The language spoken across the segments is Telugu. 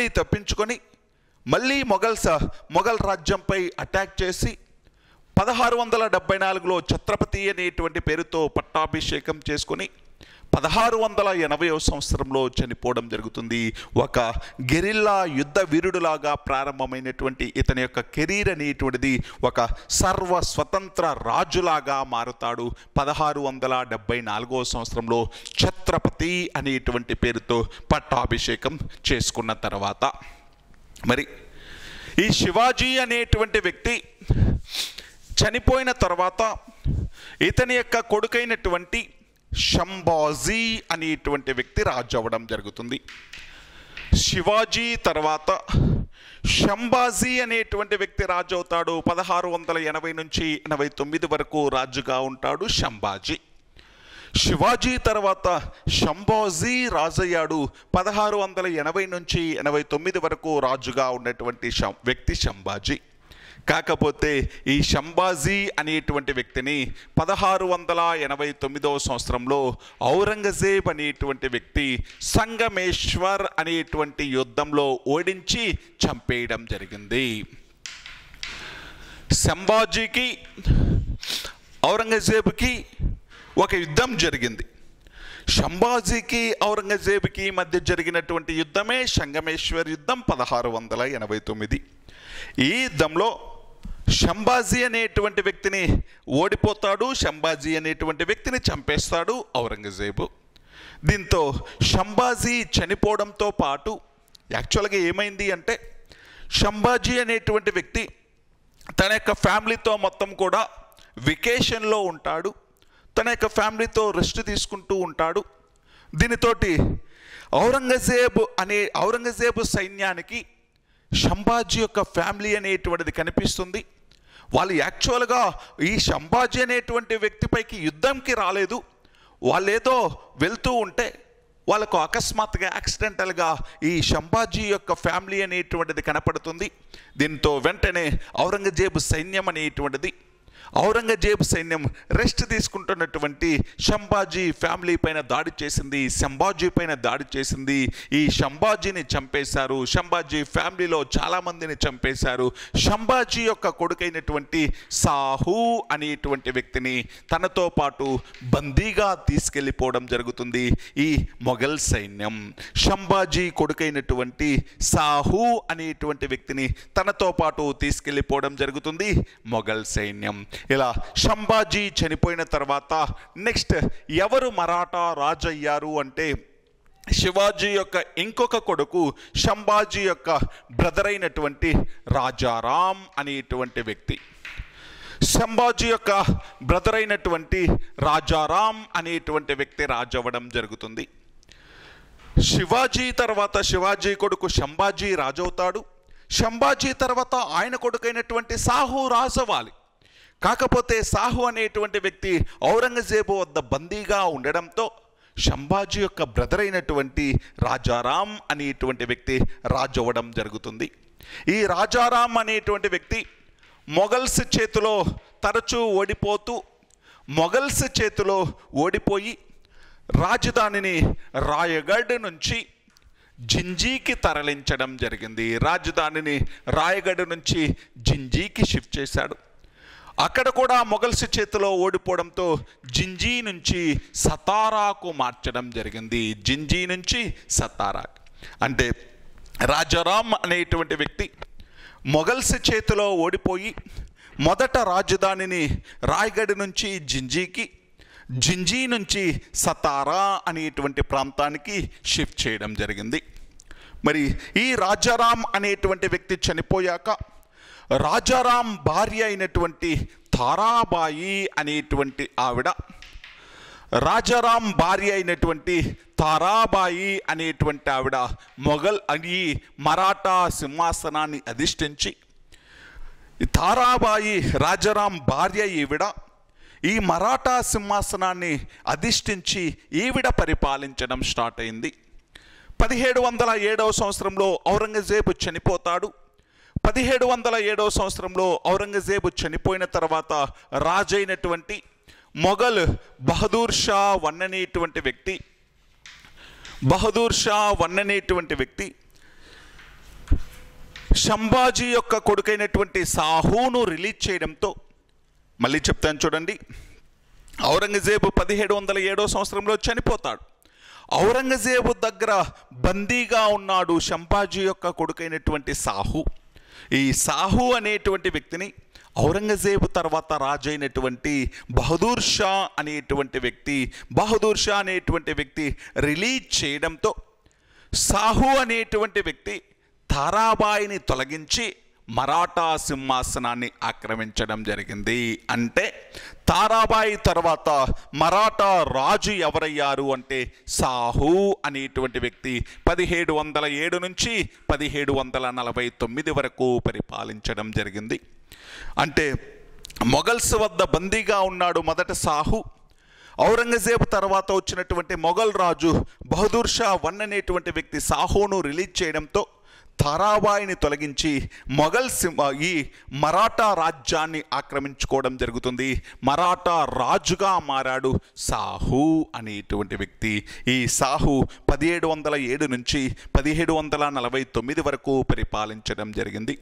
మళ్ళీ తప్పించుకొని మళ్ళీ మొఘల్ రాజ్యంపై అటాక్ చేసి 1674లో ఛత్రపతి అనేటువంటి పేరుతో పట్టాభిషేకం చేసుకొని 1680వ సంవత్సరంలో చనిపోవడం జరుగుతుంది. ఒక గెరిల్లా యుద్ధ వీరుడులాగా ప్రారంభమైనటువంటి ఇతని యొక్క కెరీర్ అనేటువంటిది ఒక సర్వ స్వతంత్ర రాజులాగా మారుతాడు. 1674వ సంవత్సరంలో ఛత్రపతి అనేటువంటి పేరుతో పట్టాభిషేకం చేసుకున్న తర్వాత మరి ఈ శివాజీ అనేటువంటి వ్యక్తి చనిపోయిన తర్వాత ఇతని యొక్క కొడుకైనటువంటి శంభాజీ అనేటువంటి వ్యక్తి రాజు అవ్వడం జరుగుతుంది. శివాజీ తర్వాత శంభాజీ అనేటువంటి వ్యక్తి రాజు అవుతాడు. 1680 నుంచి 89 వరకు రాజుగా ఉంటాడు శంభాజీ. శివాజీ తర్వాత శంభాజీ రాజయ్యాడు. 1680 నుంచి 89 వరకు రాజుగా ఉన్నటువంటి వ్యక్తి శంభాజీ. కాకపోతే ఈ శంభాజీ అనేటువంటి వ్యక్తిని 1689వ సంవత్సరంలో ఔరంగజేబ్ అనేటువంటి వ్యక్తి సంగమేశ్వర్ అనేటువంటి యుద్ధంలో ఓడించి చంపేయడం జరిగింది. శంభాజీకి ఔరంగజేబుకి ఒక యుద్ధం జరిగింది. శంభాజీకి ఔరంగజేబుకి మధ్య జరిగినటువంటి యుద్ధమే సంగమేశ్వర్ యుద్ధం 1689. ఈ యుద్ధంలో శంభాజీ అనేటువంటి వ్యక్తిని ఓడిపోతాడు. శంభాజీ అనేటువంటి వ్యక్తిని చంపేస్తాడు ఔరంగజేబు. దీంతో శంభాజీ చనిపోవడంతో పాటు యాక్చువల్గా ఏమైంది అంటే శంభాజీ అనేటువంటి వ్యక్తి తన యొక్క ఫ్యామిలీతో మొత్తం కూడా వెకేషన్లో ఉంటాడు. తన యొక్క ఫ్యామిలీతో రెస్ట్ తీసుకుంటూ ఉంటాడు. దీనితోటి ఔరంగజేబు సైన్యానికి శంభాజీ యొక్క ఫ్యామిలీ అనేటువంటిది కనిపిస్తుంది. వాళ్ళు యాక్చువల్గా ఈ శంభాజీ అనేటువంటి వ్యక్తిపైకి యుద్ధంకి రాలేదు. వాళ్ళేదో వెళ్తూ ఉంటే వాళ్ళకు అకస్మాత్తుగా యాక్సిడెంటల్గా ఈ శంభాజీ యొక్క ఫ్యామిలీ అనేటువంటిది కనపడుతుంది. దీంతో వెంటనే ఔరంగజేబు సైన్యం రెస్ట్ తీసుకుంటున్నటువంటి శంభాజీ ఫ్యామిలీ పైన దాడి చేసింది. శంభాజీ పైన దాడి చేసింది. ఈ శంభాజీని చంపేశారు. శంభాజీ ఫ్యామిలీలో చాలామందిని చంపేశారు. శంభాజీ యొక్క కొడుకైనటువంటి సాహు అనేటువంటి వ్యక్తిని తనతో పాటు బందీగా తీసుకెళ్ళిపోవడం జరుగుతుంది ఈ మొఘల్ సైన్యం. శంభాజీ కొడుకైనటువంటి సాహు అనేటువంటి వ్యక్తిని తనతో పాటు తీసుకెళ్ళిపోవడం జరుగుతుంది మొఘల్ సైన్యం. ఇలా శంభాజీ చనిపోయిన తర్వాత నెక్స్ట్ ఎవరు మరాఠా రాజు అయ్యారు అంటే శివాజీ యొక్క ఇంకొక కొడుకు శంభాజీ యొక్క బ్రదర్ అయినటువంటి రాజారాం అనేటువంటి వ్యక్తి. శంభాజీ యొక్క బ్రదర్ అయినటువంటి రాజారాం అనేటువంటి వ్యక్తి రాజు అవ్వడం జరుగుతుంది. శివాజీ తర్వాత శివాజీ కొడుకు శంభాజీ రాజు అవుతాడు. శంభాజీ తర్వాత ఆయన కొడుకైనటువంటి సాహు రాజు అవ్వాలి. కాకపోతే సాహు అనేటువంటి వ్యక్తి ఔరంగజేబు వద్ద బందీగా ఉండడంతో శంభాజీ యొక్క బ్రదర్ అయినటువంటి రాజారాం అనేటువంటి వ్యక్తి రాజు అవ్వడం జరుగుతుంది. ఈ రాజారాం అనేటువంటి వ్యక్తి మొఘల్స్ చేతిలో తరచూ ఓడిపోయి రాజధానిని రాయగఢ్ నుంచి జింజీకి తరలించడం జరిగింది. రాజధానిని రాయగఢ్ నుంచి జింజీకి షిఫ్ట్ చేశాడు. అక్కడ కూడా మొఘల్స్ చేతిలో ఓడిపోవడంతో జింజీ నుంచి సతారాకు మార్చడం జరిగింది. జింజీ నుంచి సతారా అంటే రాజారాం అనేటువంటి వ్యక్తి మొఘల్స్ చేతిలో ఓడిపోయి మొదట రాజధానిని రాయగఢ్ నుంచి జింజీ నుంచి సతారా అనేటువంటి ప్రాంతానికి షిఫ్ట్ చేయడం జరిగింది. మరి ఈ రాజారాం అనేటువంటి వ్యక్తి చనిపోయాక రాజారాం భార్య అయినటువంటి తారాబాయి అనేటువంటి ఆవిడ ఈ మరాఠా సింహాసనాన్ని అధిష్ఠించి తారాబాయి రాజారాం భార్య ఈవిడ ఈ మరాఠా సింహాసనాన్ని అధిష్ఠించి ఈవిడ పరిపాలించడం స్టార్ట్ అయింది. 1707వ సంవత్సరంలో ఔరంగజేబు చనిపోతాడు. 1707వ సంవత్సరంలో ఔరంగజేబు చనిపోయిన తర్వాత రాజైనటువంటి మొఘల్ బహదూర్ షా వన్ అనేటువంటి వ్యక్తి సంభాజీ యొక్క కొడుకైనటువంటి సాహును రిలీజ్ చేయడంతో, మళ్ళీ చెప్తాను చూడండి, ఔరంగజేబు 1707 సంవత్సరంలో చనిపోతాడు. ఔరంగజేబు దగ్గర బందీగా ఉన్నాడు సంభాజీ యొక్క కొడుకైనటువంటి సాహు. ఈ సాహు అనేటువంటి వ్యక్తిని ఔరంగజేబు తర్వాత రాజైనటువంటి బహదూర్ షా అనేటువంటి వ్యక్తి రిలీజ్ చేయడంతో సాహు అనేటువంటి వ్యక్తి తారాబాయిని తొలగించి మరాఠా సింహాసనాన్ని ఆక్రమించడం జరిగింది. అంటే తారాబాయి తర్వాత మరాఠా రాజు ఎవరయ్యారు అంటే సాహు అనేటువంటి వ్యక్తి 1707 నుంచి 1749 వరకు పరిపాలించడం జరిగింది. అంటే మొఘల్స్ వద్ద బందీగా ఉన్నాడు మొదట సాహు. ఔరంగజేబు తర్వాత వచ్చినటువంటి మొఘల్ రాజు బహదూర్ షా వన్ అనేటువంటి వ్యక్తి సాహును రిలీజ్ చేయడంతో తారాబాయిని తొలగించి ఈ మరాఠా రాజ్యాన్ని ఆక్రమించుకోవడం జరుగుతుంది. మరాఠా రాజుగా మారాడు సాహు అనేటువంటి వ్యక్తి. ఈ సాహు 1707 నుంచి 1749 వరకు పరిపాలించడం జరిగింది.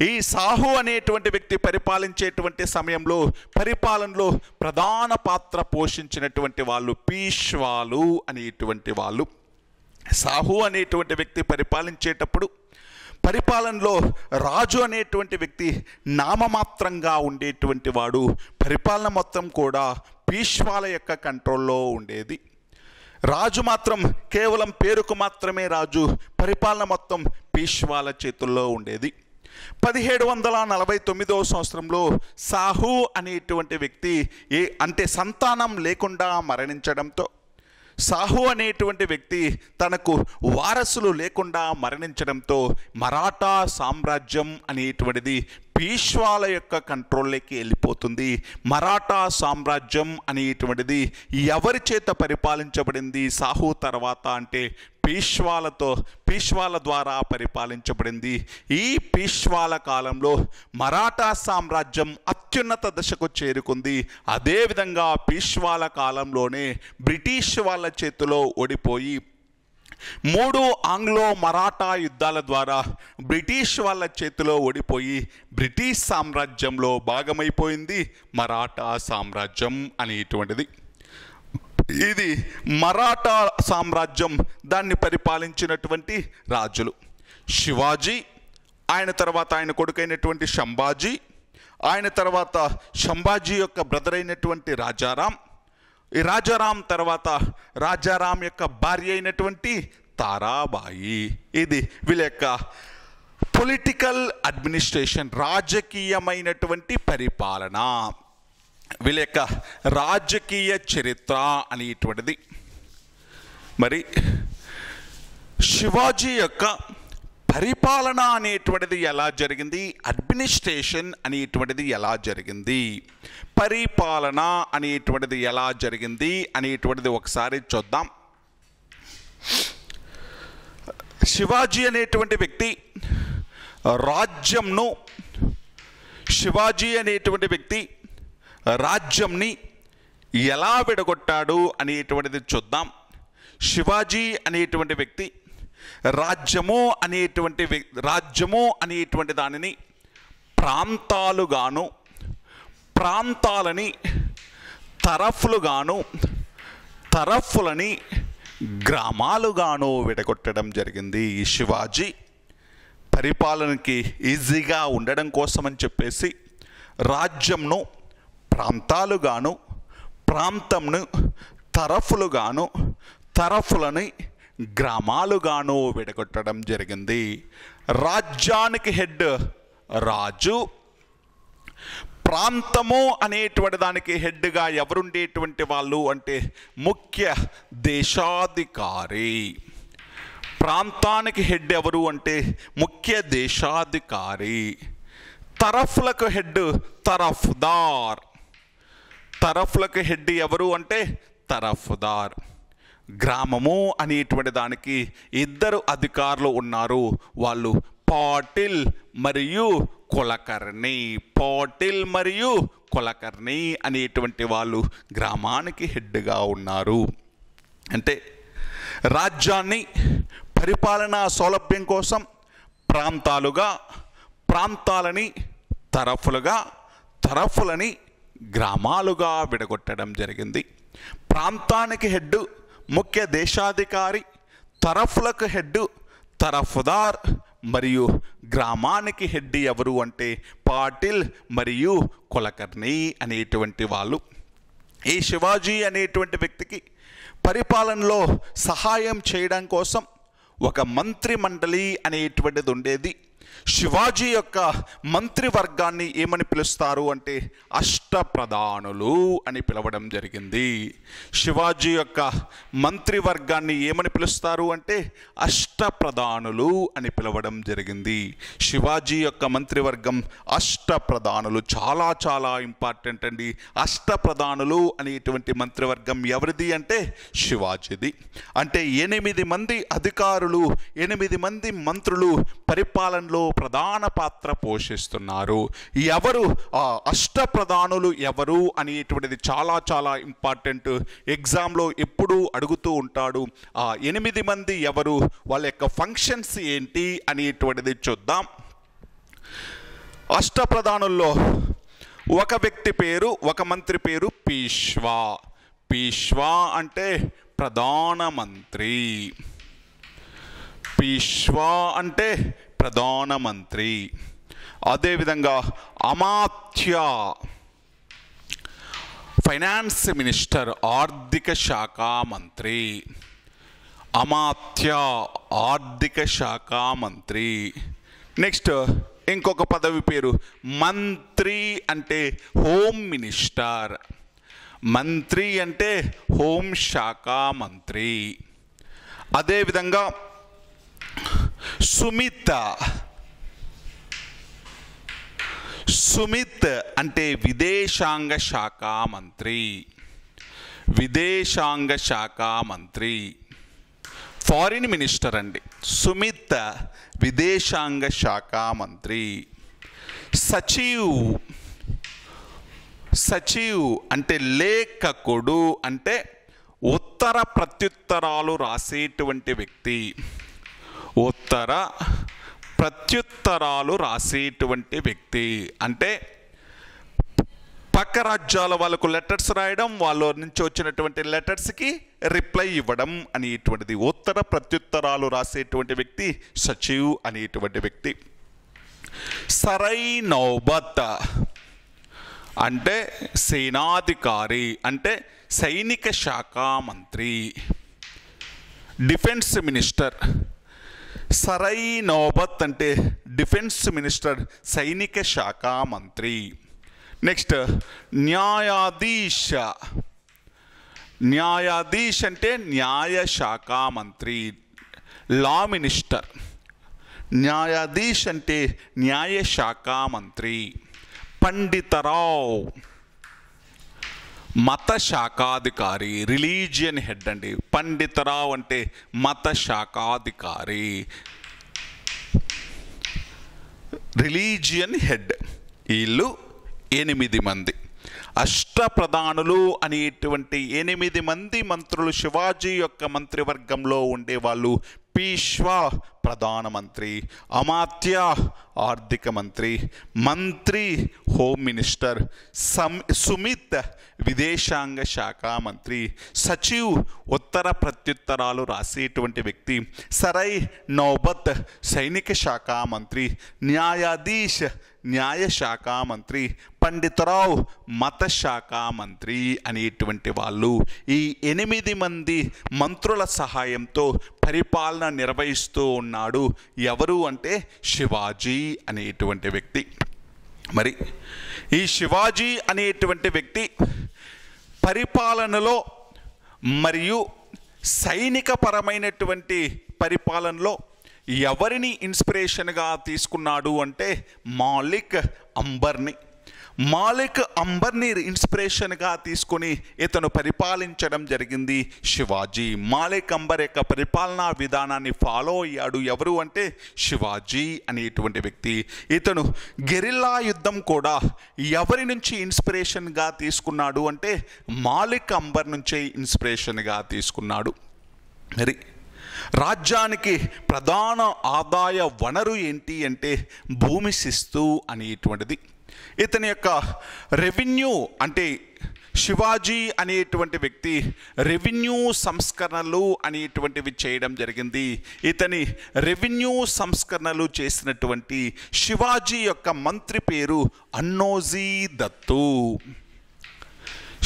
ఈ సాహు అనేటువంటి వ్యక్తి పరిపాలించేటువంటి సమయంలో పరిపాలనలో ప్రధాన పాత్ర పోషించినటువంటి వాళ్ళు పీష్వాలు అనేటువంటి వాళ్ళు. సాహు అనేటువంటి వ్యక్తి పరిపాలించేటప్పుడు పరిపాలనలో రాజు అనేటువంటి వ్యక్తి నామమాత్రంగా ఉండేటువంటి వాడు. పరిపాలన మొత్తం కూడా పీష్వాల యొక్క కంట్రోల్లో ఉండేది. రాజు మాత్రం కేవలం పేరుకు మాత్రమే రాజు, పరిపాలన మొత్తం పీష్వాల చేతుల్లో ఉండేది. 1749 సంవత్సరంలో సాహు అనేటువంటి వ్యక్తి అంటే సంతానం లేకుండా మరణించడంతో సాహు అనేటువంటి వ్యక్తి తనకు వారసులు లేకుండా మరణించడంతో మరాఠా సామ్రాజ్యం అనేటువంటిది పీష్వాల యొక్క కంట్రోల్లోకి వెళ్ళిపోతుంది. మరాఠా సామ్రాజ్యం అనేటువంటిది ఎవరి చేత పరిపాలించబడింది సాహు తర్వాత అంటే పీష్వాల ద్వారా పరిపాలించబడింది. ఈ పీష్వాల కాలంలో మరాఠా సామ్రాజ్యం అత్యున్నత దశకు చేరుకుంది. అదేవిధంగా పీష్వాల కాలంలోనే బ్రిటిష్ వాళ్ళ చేతిలో ఓడిపోయి 3 ఆంగ్లో మరాఠా యుద్ధాల ద్వారా బ్రిటిష్ వాళ్ళ చేతిలో ఓడిపోయి బ్రిటిష్ సామ్రాజ్యంలో భాగమైపోయింది మరాఠా సామ్రాజ్యం అనేటువంటిది. ఇది మరాఠా సామ్రాజ్యం, దాన్ని పరిపాలించినటువంటి రాజులు శివాజీ, ఆయన తర్వాత ఆయన కొడుకైనటువంటి సంభాజీ, ఆయన తర్వాత సంభాజీ యొక్క బ్రదర్ అయినటువంటి రాజారాం, ఈ రాజారాం తర్వాత రాజారాం యొక్క భార్య అయినటువంటి తారాబాయి. ఇది వీళ్ళ యొక్క పొలిటికల్ అడ్మినిస్ట్రేషన్, రాజకీయమైనటువంటి పరిపాలన, వీళ్ళ యొక్క రాజకీయ చరిత్ర అనేటువంటిది. మరి శివాజీ యొక్క పరిపాలన అనేటువంటిది ఎలా జరిగింది, అడ్మినిస్ట్రేషన్ అనేటువంటిది ఎలా జరిగింది, పరిపాలన అనేటువంటిది ఎలా జరిగింది అనేటువంటిది ఒకసారి చూద్దాం. శివాజీ అనేటువంటి వ్యక్తి రాజ్యంని ఎలా విడగొట్టాడు అనేటువంటిది చూద్దాం. శివాజీ అనేటువంటి వ్యక్తి రాజ్యము అనేటువంటి దానిని ప్రాంతాలని తరఫులని గ్రామాలుగాను విడగొట్టడం జరిగింది. ఈ శివాజీ పరిపాలనకి ఈజీగా ఉండడం కోసమని చెప్పేసి రాజ్యంను ప్రాంతాలుగాను, ప్రాంతంను తరఫులుగాను, తరఫులని గ్రామాలుగాను విడగొట్టడం జరిగింది. రాజ్యానికి హెడ్ రాజు, ప్రాంతము అనేటువంటి దానికి హెడ్గా ఎవరుండేటువంటి వాళ్ళు అంటే ముఖ్య దేశాధికారి. ప్రాంతానికి హెడ్ ఎవరు అంటే ముఖ్య దేశాధికారి. తరఫులకు హెడ్ తరఫ్దార్. తరఫులకు హెడ్ ఎవరు అంటే తరఫ్దార్. గ్రామము అనేటువంటి దానికి 2 అధికారులు ఉన్నారు, వాళ్ళు పాటిల్ మరియు కులకర్ణి అనేటువంటి వాళ్ళు గ్రామానికి హెడ్గా ఉన్నారు. అంటే రాజ్యాన్ని పరిపాలనా సౌలభ్యం కోసం ప్రాంతాలుగా ప్రాంతాలని తరఫులని గ్రామాలుగా విడగొట్టడం జరిగింది. ప్రాంతానికి హెడ్ ముఖ్య దేశాధికారి, తరఫులకు హెడ్ తరఫుదార్, మరియు గ్రామానికి హెడ్ ఎవరు అంటే పాటిల్ మరియు కులకర్ణి అనేటువంటి వాళ్ళు. ఈ శివాజీ అనేటువంటి వ్యక్తికి పరిపాలనలో సహాయం చేయడం కోసం ఒక మంత్రి మండలి అనేటువంటిది ఉండేది. శివాజీ యొక్క మంత్రివర్గాన్ని ఏమని పిలుస్తారు అంటే అష్టప్రధానులు అని పిలవడం జరిగింది. శివాజీ యొక్క మంత్రివర్గాన్ని ఏమని పిలుస్తారు అంటే అష్టప్రధానులు అని పిలవడం జరిగింది. శివాజీ యొక్క మంత్రివర్గం అష్టప్రధానులు చాలా చాలా ఇంపార్టెంట్ అండి. అష్టప్రధానులు అనేటువంటి మంత్రివర్గం ఎవరిది అంటే శివాజీది. అంటే 8 మంది అధికారులు, 8 మంది మంత్రులు పరిపాలనలో ప్రధాన పాత్ర పోషిస్తున్నారు. ఎవరు ఆ అష్టప్రధానులు ఎవరు అనేటువంటిది చాలా చాలా ఇంపార్టెంట్. ఎగ్జామ్లో ఎప్పుడూ అడుగుతూ ఉంటాడు. ఆ 8 మంది ఎవరు, వాళ్ళ యొక్క ఫంక్షన్స్ ఏంటి అనేటువంటిది చూద్దాం. అష్టప్రధానుల్లో ఒక వ్యక్తి పేరు, ఒక మంత్రి పేరు పీష్వా. పీష్వా అంటే ప్రధానమంత్రి. పీష్వా అంటే ప్రధానమంత్రి. అదేవిధంగా అమాత్య, ఫైనాన్స్ మినిస్టర్, ఆర్థిక శాఖ మంత్రి. అమాత్య ఆర్థిక శాఖ మంత్రి. నెక్స్ట్ ఇంకొక పదవి పేరు మంత్రి, అంటే హోమ్ మినిస్టర్. మంత్రి అంటే హోం శాఖ మంత్రి. అదేవిధంగా సుమిత్ అంటే విదేశాంగ శాఖ మంత్రి. విదేశాంగ శాఖ మంత్రి, ఫారిన్ మినిస్టర్ అండి. సుమిత్ విదేశాంగ శాఖ మంత్రి. సచివ్ అంటే లేఖకుడు, అంటే ఉత్తర ప్రత్యుత్తరాలు రాసేటువంటి వ్యక్తి. ఉత్తర ప్రత్యుత్తరాలు రాసేటువంటి వ్యక్తి అంటే పక్క రాజ్యాల వాళ్ళకు లెటర్స్ రాయడం, వాళ్ళ నుంచి వచ్చినటువంటి లెటర్స్కి రిప్లై ఇవ్వడం అనేటువంటిది. ఉత్తర ప్రత్యుత్తరాలు రాసేటువంటి వ్యక్తి సచివ్ అనేటువంటి వ్యక్తి. సరై నౌబత్ అంటే సేనాధికారి, అంటే సైనిక శాఖ మంత్రి. Defence minister. సరై నౌబత్ అంటే డిఫెన్స్ మినిస్టర్, సైనిక శాఖ మంత్రి. నెక్స్ట్ న్యాయాధీష్. న్యాయాధీష్ అంటే న్యాయ శాఖ మంత్రి, లా మినిస్టర్. న్యాయాధీష్ అంటే న్యాయ శాఖ మంత్రి. పండితరావు మత శాఖాధికారి, రిలీజియన్ హెడ్ అండి. పండితరావు అంటే మత శాఖాధికారి, రిలీజియన్ హెడ్. వీళ్ళు 8 మంది అష్టప్రధానులు అనేటువంటి 8 మంది మంత్రులు శివాజీ యొక్క మంత్రివర్గంలో ఉండేవాళ్ళు. పీష్వా ప్రధానమంత్రి, అమాత్య ఆర్థిక మంత్రి, మంత్రి హోమ్ మినిస్టర్, సుమిత్ విదేశాంగ శాఖ మంత్రి, సచివ్ ఉత్తర ప్రత్యుత్తరాలు రాసేటువంటి వ్యక్తి, సరై నౌబత్ సైనిక శాఖ మంత్రి, న్యాయాధీష్ న్యాయ శాఖ మంత్రి, పండితరావు మత శాఖ మంత్రి అనేటువంటి వాళ్ళు ఈ 8 మంది మంత్రుల సహాయంతో పరిపాలన నిర్వహిస్తూ ఉన్నాడు. ఎవరు అంటే శివాజీ అనేటువంటి వ్యక్తి. మరి ఈ శివాజీ అనేటువంటి వ్యక్తి పరిపాలనలో మరియు సైనిక పరమైనటువంటి పరిపాలనలో ఎవరిని ఇన్స్పిరేషన్గా తీసుకున్నాడు అంటే మాలిక్ అంబర్ని. మాలిక్ అంబర్ని ఇన్స్పిరేషన్గా తీసుకొని ఇతను పరిపాలించడం జరిగింది శివాజీ. మాలిక్ అంబర్ యొక్క పరిపాలనా విధానాన్ని ఫాలో అయ్యాడు ఎవరు అంటే శివాజీ అనేటువంటి వ్యక్తి. ఇతను గెరిల్లా యుద్ధం కూడా ఎవరి నుంచి ఇన్స్పిరేషన్గా తీసుకున్నాడు అంటే మాలిక్ అంబర్ నుంచే ఇన్స్పిరేషన్గా తీసుకున్నాడు. మరి రాజ్యానికి ప్రధాన ఆదాయ వనరు ఏంటి అంటే భూమి శిస్తు అనేటువంటిది. ఇతని యొక్క రెవెన్యూ అంటే శివాజీ అనేటువంటి వ్యక్తి రెవెన్యూ సంస్కరణలు అనేటువంటివి చేయడం జరిగింది. ఇతని రెవెన్యూ సంస్కరణలు చేసినటువంటి శివాజీ యొక్క మంత్రి పేరు అన్నోజీ దత్తు.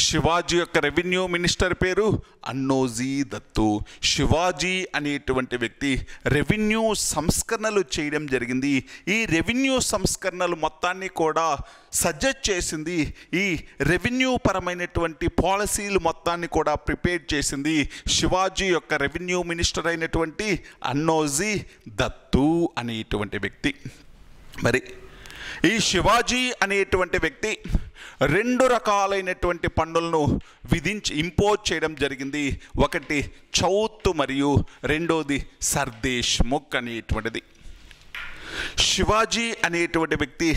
శివాజీ యొక్క రెవెన్యూ మినిస్టర్ పేరు అన్నోజీ దత్తు. శివాజీ అనేటువంటి వ్యక్తి రెవెన్యూ సంస్కరణలు చేయడం జరిగింది. ఈ రెవెన్యూ సంస్కరణలు మొత్తాన్ని కూడా సజెస్ట్ చేసింది, ఈ రెవెన్యూ పరమైనటువంటి పాలసీలు మొత్తాన్ని కూడా ప్రిపేర్ చేసింది శివాజీ యొక్క రెవెన్యూ మినిస్టర్ అయినటువంటి అన్నోజీ దత్తు అనేటువంటి వ్యక్తి. మరి ఈ శివాజీ అనేటువంటి వ్యక్తి 2 రకాలైనటువంటి పన్నులను ఇంపోజ్ చేయడం జరిగింది. ఒకటి చౌత్ మరియు రెండోది సర్దేశ్ముఖ్ అనేటువంటిది. శివాజీ అనేటువంటి వ్యక్తి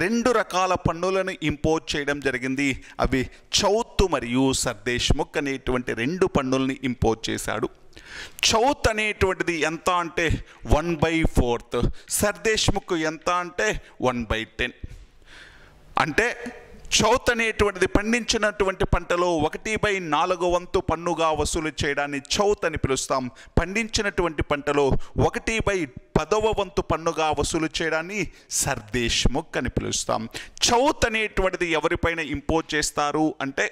2 రకాల పన్నులను ఇంపోజ్ చేయడం జరిగింది. అవి చౌత్ మరియు సర్దేశ్ముఖ్ అనేటువంటి 2 పన్నుల్ని ఇంపోజ్ చేశాడు. చౌత్ అనేటువంటిది ఎంత అంటే 1/4, సర్దేశ్ముఖ్ ఎంత అంటే 1/10. అంటే చౌత్ అనేటువంటిది పండించినటువంటి పంటలో 1/4 వంతు పన్నుగా వసూలు చేయడాన్ని చౌత్ అని పిలుస్తాం. పండించినటువంటి పంటలో 1/10 వంతు పన్నుగా వసూలు చేయడాన్ని సర్దేశ్ముఖ్ అని పిలుస్తాం. చౌత్ అనేటువంటిది ఎవరిపైన ఇంపోజ్ చేస్తారు అంటే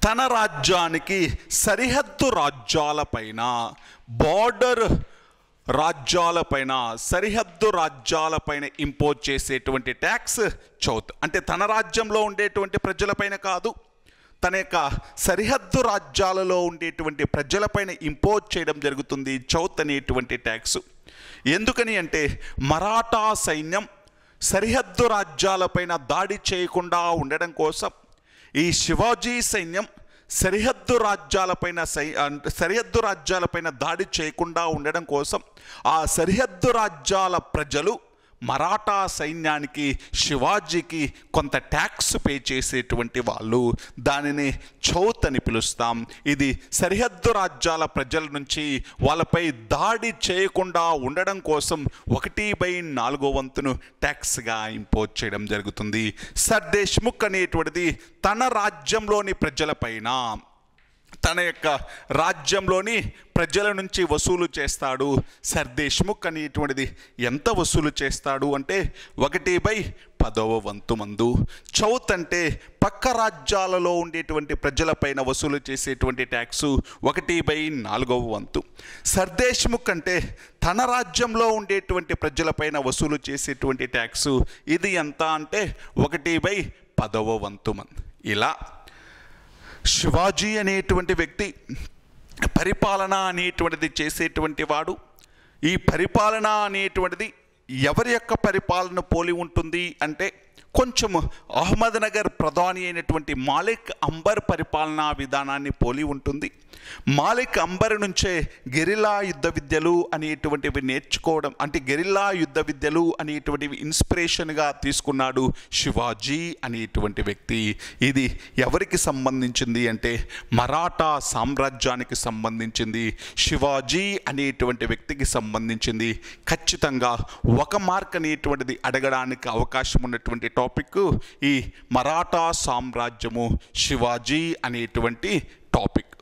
తన రాజ్యానికి సరిహద్దు రాజ్యాలపైన, బార్డర్ రాజ్యాలపైన, సరిహద్దు రాజ్యాలపైన ఇంపోజ్ చేసేటువంటి ట్యాక్స్ చౌత్. అంటే తన రాజ్యంలో ఉండేటువంటి ప్రజలపైన కాదు, తన యొక్క సరిహద్దు రాజ్యాలలో ఉండేటువంటి ప్రజలపైన ఇంపోజ్ చేయడం జరుగుతుంది చౌత్ అనేటువంటి ట్యాక్స్. ఎందుకని అంటే మరాఠా సైన్యం సరిహద్దు రాజ్యాలపైన దాడి చేయకుండా ఉండడం కోసం ఈ శివాజీ సైన్యం సరిహద్దు రాజ్యాలపైన దాడి చేయకుండా ఉండడం కోసం ఆ సరిహద్దు రాజ్యాల ప్రజలు మరాఠా సైన్యానికి, శివాజీకి కొంత ట్యాక్స్ పే చేసేటువంటి వాళ్ళు. దానిని చౌత్ అని పిలుస్తాం. ఇది సరిహద్దు రాజ్యాల ప్రజల నుంచి వాళ్ళపై దాడి చేయకుండా ఉండడం కోసం 1/4 వంతును ట్యాక్స్గా ఇంపోజ్ చేయడం జరుగుతుంది. సర్దేశ్ముఖ్ అనేటువంటిది తన రాజ్యంలోని ప్రజలపైన, తన యొక్క రాజ్యంలోని ప్రజల నుంచి వసూలు చేస్తాడు. సర్దేశ్ముఖ్ అనేటువంటిది ఎంత వసూలు చేస్తాడు అంటే 1/10 వంతు మందు. చౌత్ అంటే పక్క రాజ్యాలలో ఉండేటువంటి ప్రజలపైన వసూలు చేసేటువంటి ట్యాక్సు 1/4 వంతు. సర్దేశ్ముఖ్ అంటే తన రాజ్యంలో ఉండేటువంటి ప్రజలపైన వసూలు చేసేటువంటి ట్యాక్సు ఇది ఎంత అంటే 1/10 వంతు మంది. ఇలా శివాజీ అనేటువంటి వ్యక్తి పరిపాలన అనేటువంటిది చేసేటువంటి వాడు. ఈ పరిపాలన అనేటువంటిది ఎవరి యొక్క పరిపాలన పోలి ఉంటుంది అంటే కొంచెం అహ్మద్నగర్ ప్రధాని అయినటువంటి మాలిక్ అంబర్ పరిపాలనా విధానాన్ని పోలి ఉంటుంది. మాలిక్ అంబర్ నుంచే గెరిల్లా యుద్ధ విద్యలు అనేటువంటివి నేర్చుకోవడం, అంటే గెరిల్లా యుద్ధ విద్యలు అనేటువంటివి ఇన్స్పిరేషన్గా తీసుకున్నాడు శివాజీ అనేటువంటి వ్యక్తి. ఇది ఎవరికి సంబంధించింది అంటే మరాఠా సామ్రాజ్యానికి సంబంధించింది. శివాజీ అనేటువంటి వ్యక్తికి సంబంధించింది. ఖచ్చితంగా 1 మార్క్ అనేటువంటిది అడగడానికి అవకాశం ఉన్నటువంటి టాపిక్ ఈ మరాఠా సామ్రాజ్యము, శివాజీ అనేటువంటి టాపిక్.